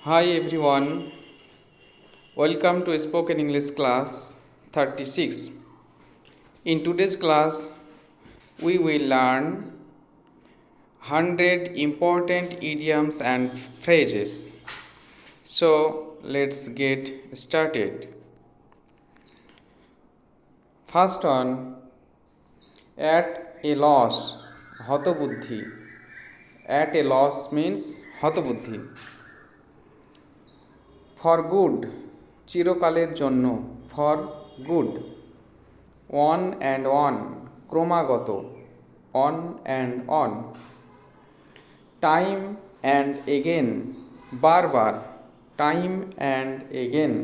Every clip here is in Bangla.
Hi everyone, welcome to Spoken English class 36. In today's class, we will learn 100 important idioms and phrases. So, let's get started. First one, at a loss, হতবুদ্ধি. At a loss means হতবুদ্ধি. For good, চিরকালের জন্য. For good. On and on, ক্রমাগত. On and on. Time and again, বারবার. Time and again.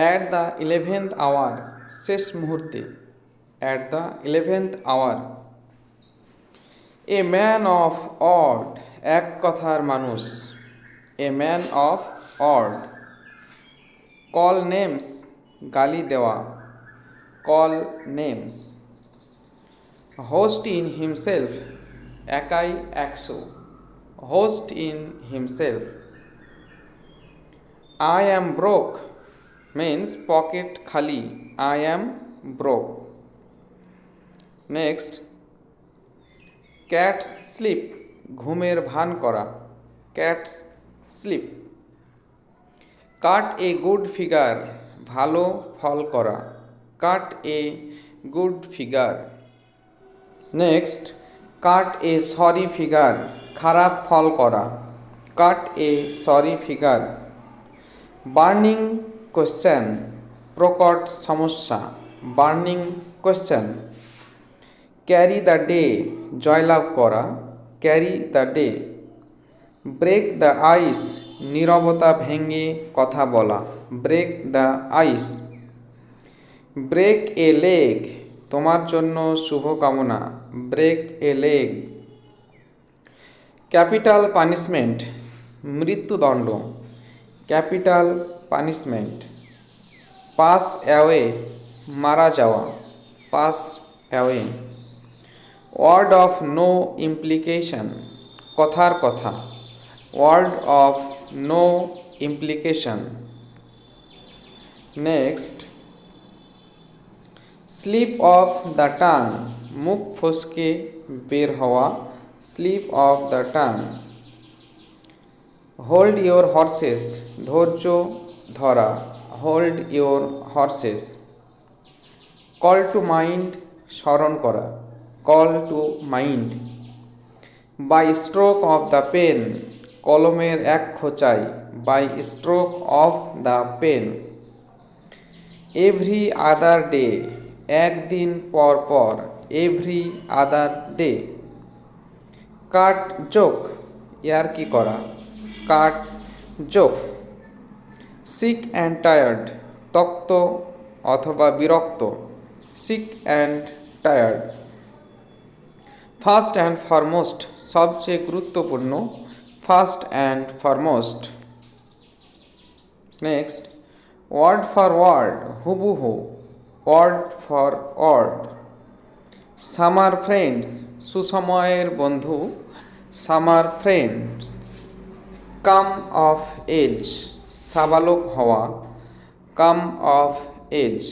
At the 11th hour, শেষ মুহূর্তে. At the 11th hour. A man of odd, এক কথার মানুষ. A man of odd. Call names, গালি দেওয়া. Call names. Host in himself, একাই একশো. Host in himself. I am broke means pocket খালি. I am broke. Next, cats sleep, ঘুমের ভান করা. Cats sleep. Cut a good figure, ভালো ফল করা. Cut a good figure. Next, cut a sorry figure, খারাপ ফল করা. Cut a sorry figure. Burning question, প্রকট সমস্যা. Burning question. Carry the day, জয়লাভ করা. Carry the day. Break the ice, নীরবতা ভেঙে কথা বলা. Break the ice. Break a leg, তোমার জন্য শুভকামনা. Break a leg. Capital punishment, মৃত্যুদণ্ড. Capital punishment. Pass away, মারা যাওয়া. Pass away. Word of no implication, কথার কথা. Word of no implication. Next, slip of the tongue, মুখ ফসকে বের হওয়া. Slip of the tongue. Hold your horses, ধৈর্য ধরা. Hold your horses. Call to mind, স্মরণ করা. Call to mind. By stroke of the pen, কলমের এক খোঁচাই. By stroke of the pen. Every other day, একদিন পর পর. Every other day. Cut joke, ইয়ার্কি করা. Cut joke. Sick and tired, তক্ত অথবা বিরক্ত. Sick and tired. First and foremost, সবচেয়ে গুরুত্বপূর্ণ. First and foremost. Next, word for word, হুবহু. Word for word. Summer friends, সুসময়ের বন্ধু. Summer friends. Come of age, সাবালক হওয়া. Come of age.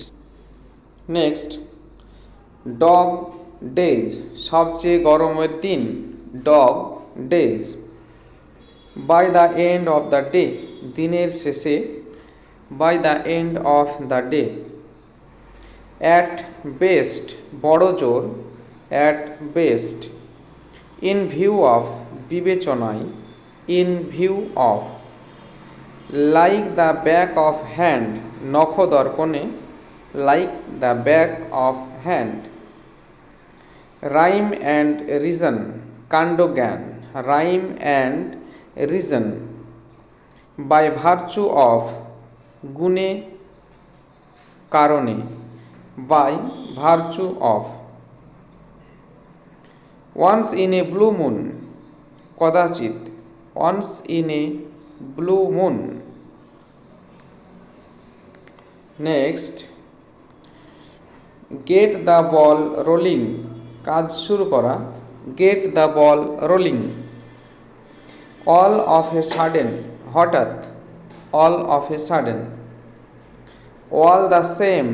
Next, dog days, সবচেয়ে গরমের দিন. Dog days. By the end of the day, দিনের শেষে. By the end of the day. At best, বড় জোর. At best. In view of, বিবেচনায়. In view of. Like the back of hand, নখ দর্পণে. Like the back of hand. Rhyme and reason, কাণ্ডজ্ঞান. Rhyme and reason. By virtue of, গুণে কারণে. By virtue of. Once in a blue moon, কদাচিৎ. Once in a blue moon. Next, get the ball rolling, কাজ শুরু করা. Get the ball rolling. All of a sudden, হঠাৎ, all of a sudden. All the same,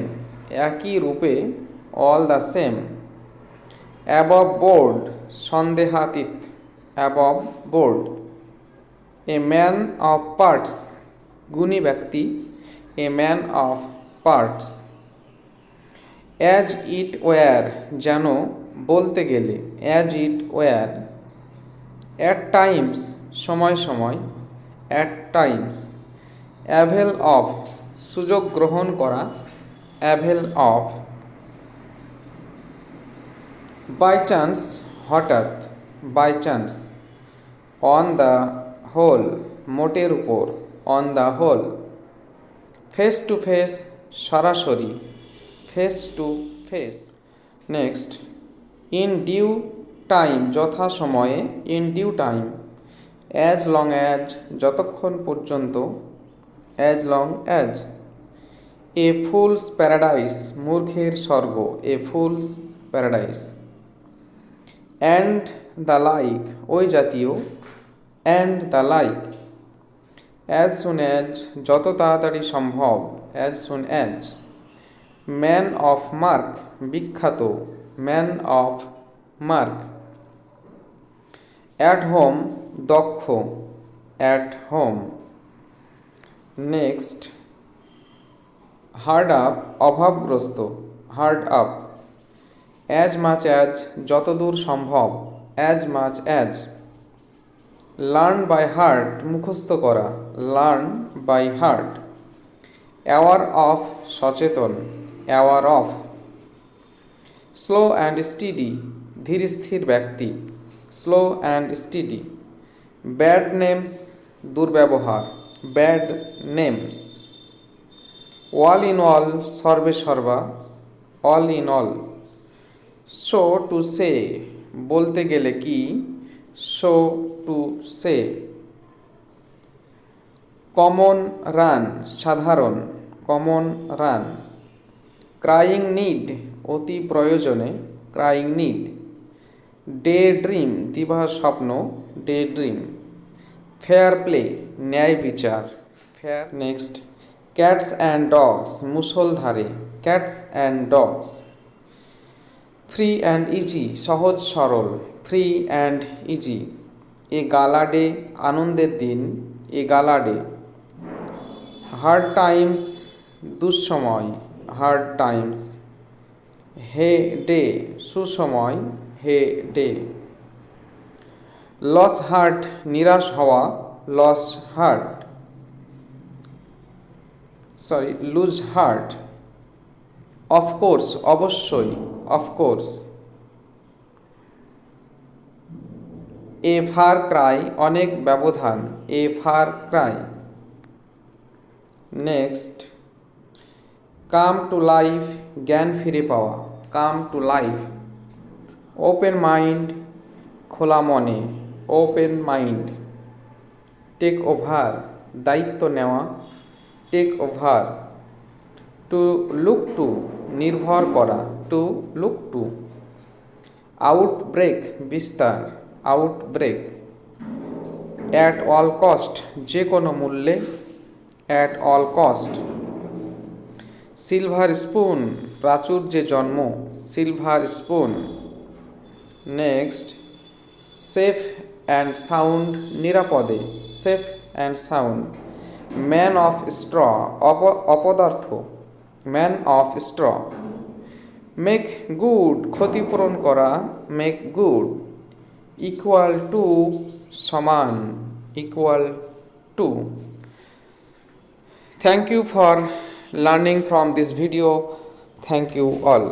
একই রূপে, all the same. Above board, সন্দেহাতীত, above board. A man of parts, গুণী ব্যক্তি, a man of parts. As it were, যেন, বলতে গেলে, as it were. At times, সময় সময়, অ্যাট টাইমস। অ্যাভেল অফ, সুযোগ গ্রহণ করা, অ্যাভেল অফ। বাই চান্স, হঠাৎ, by chance. On the whole, মোটের উপর, on the whole. Face to face, সরাসরি, face to face. Next, in due time, যথা সময়ে, in due time. As long as, যতক্ষণ পর্যন্ত, as long as. A fool's paradise, মূর্খের স্বর্গ, a fool's paradise. And the like, ওই জাতীয়, and the like. As soon as, যত তাড়াতাড়ি সম্ভব, as soon as. Man of mark, বিখ্যাত, man of mark. At home, দক্ষ, at home. Next, hard up, অভাবগ্রস্ত, hard up. As much as, যতদূর সম্ভব, as much as. Learn by heart, মুখস্থ করা, learn by heart. Aware of, সচেতন, aware of. Slow and steady, ধীর স্থির ব্যক্তি, slow and steady. Bad names, দুর্ব্যবহার, bad names. All in all, সর্বে সর্বা, all in all. So to say, বলতে গেলে কি, so to say. Common run, সাধারণ, কমন রান। ক্রাইং নিড, অতি প্রয়োজনে, ক্রাইং নিড। ডে ড্রিম, দিবা স্বপ্ন, ডে ড্রিম। ফেয়ার প্লে, ন্যায় বিচার, fair. Next, cats and dogs, মুষলধারে, cats and dogs. Free and easy, সহজ সরল, free and easy. A gala day, আনন্দের দিন, a gala day. Hard times, দুঃসময়, হার্ড টাইমস। হে ডে, সুসময়, হে ডে। লস হার্ট, নিরাশ হওয়া, lose heart, sorry, lose heart. Of course, অবশ্যই, অফকোর্স। এ ফার ক্রাই, অনেক ব্যবধান, a far cry. Next, come to life, জ্ঞান ফিরে পাওয়া, come to life. Open mind, খোলা মনে, ওপেন মাইন্ড। টেক ওভার, দায়িত্ব নেওয়া, take over. To look to, নির্ভর করা, টু লুক টু। আউটব্রেক, বিস্তার, আউটব্রেক। অ্যাট অল কস্ট, যে কোনো মূল্যে, at all cost. Silver spoon, প্রাচুর্যে জন্ম, silver spoon. Next, safe and sound, নিরাপদে, safe and sound. Man of straw, অপদার্থ, man of straw. Make good, ক্ষতিপূরণ করা, মেক গুড। ইকুয়াল টু, সমান, equal to. Thank you for learning from this video. Thank you all.